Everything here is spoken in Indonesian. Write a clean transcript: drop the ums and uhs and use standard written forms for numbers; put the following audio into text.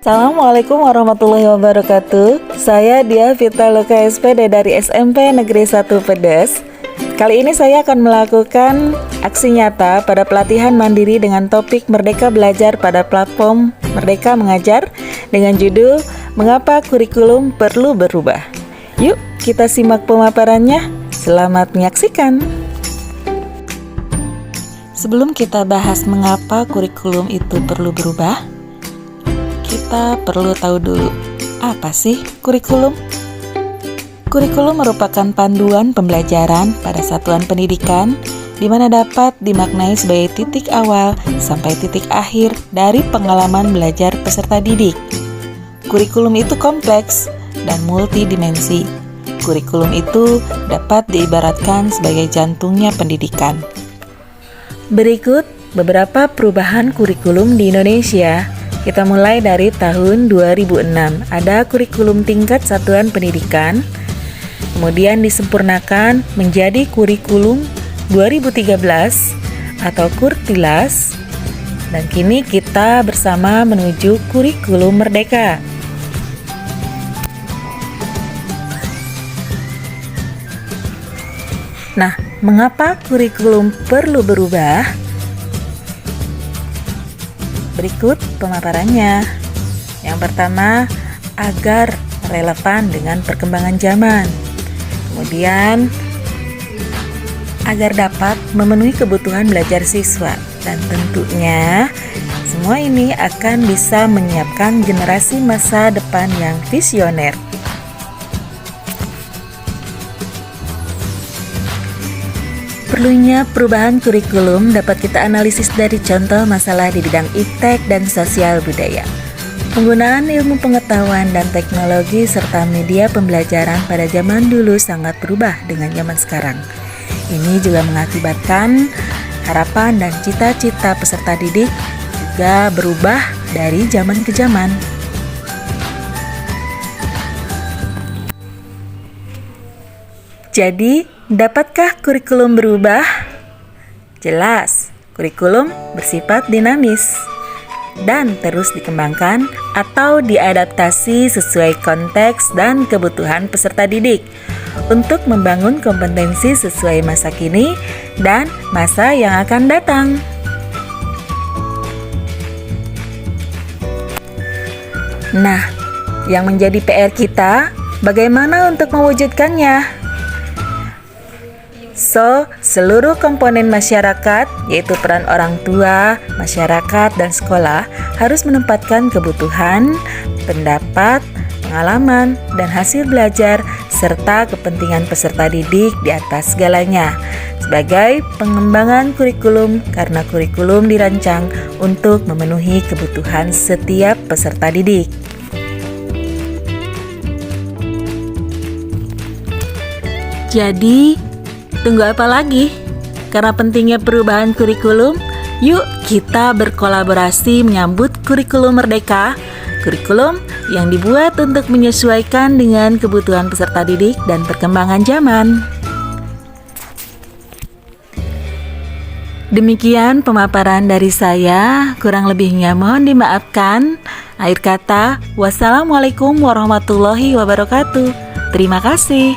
Assalamualaikum warahmatullahi wabarakatuh. Saya Dia Vitaloka SPD dari SMP Negeri 1 Pedes. Kali ini saya akan melakukan aksi nyata pada pelatihan mandiri dengan topik Merdeka Belajar pada platform Merdeka Mengajar dengan judul Mengapa Kurikulum Perlu Berubah. Yuk kita simak pemaparannya. Selamat menyaksikan. Sebelum kita bahas mengapa kurikulum itu perlu berubah, kita perlu tahu dulu, apa sih kurikulum? Kurikulum merupakan panduan pembelajaran pada satuan pendidikan di mana dapat dimaknai sebagai titik awal sampai titik akhir dari pengalaman belajar peserta didik. Kurikulum itu kompleks dan multidimensi. Kurikulum itu dapat diibaratkan sebagai jantungnya pendidikan. Berikut beberapa perubahan kurikulum di Indonesia. Kita mulai dari tahun 2006, ada kurikulum tingkat satuan pendidikan, kemudian disempurnakan menjadi kurikulum 2013 atau Kurtilas, dan kini kita bersama menuju kurikulum Merdeka. Nah, mengapa kurikulum perlu berubah? Berikut pemaparannya. Yang pertama, agar relevan dengan perkembangan zaman. Kemudian, agar dapat memenuhi kebutuhan belajar siswa. Dan tentunya, semua ini akan bisa menyiapkan generasi masa depan yang visioner. Perlunya perubahan kurikulum dapat kita analisis dari contoh masalah di bidang iptek dan sosial budaya. Penggunaan ilmu pengetahuan dan teknologi serta media pembelajaran pada zaman dulu sangat berubah dengan zaman sekarang. Ini juga mengakibatkan harapan dan cita-cita peserta didik juga berubah dari zaman ke zaman. Jadi, dapatkah kurikulum berubah? Jelas, kurikulum bersifat dinamis dan terus dikembangkan atau diadaptasi sesuai konteks dan kebutuhan peserta didik untuk membangun kompetensi sesuai masa kini dan masa yang akan datang. Nah, yang menjadi PR kita, bagaimana untuk mewujudkannya? Seluruh komponen masyarakat, yaitu peran orang tua, masyarakat, dan sekolah, harus menempatkan kebutuhan, pendapat, pengalaman, dan hasil belajar, serta kepentingan peserta didik di atas segalanya, sebagai pengembangan kurikulum, karena kurikulum dirancang untuk memenuhi kebutuhan setiap peserta didik. Jadi, tunggu apa lagi? Karena pentingnya perubahan kurikulum, yuk kita berkolaborasi menyambut kurikulum Merdeka, kurikulum yang dibuat untuk menyesuaikan dengan kebutuhan peserta didik dan perkembangan zaman. Demikian pemaparan dari saya, kurang lebihnya mohon dimaafkan. Akhir kata, wassalamualaikum warahmatullahi wabarakatuh. Terima kasih.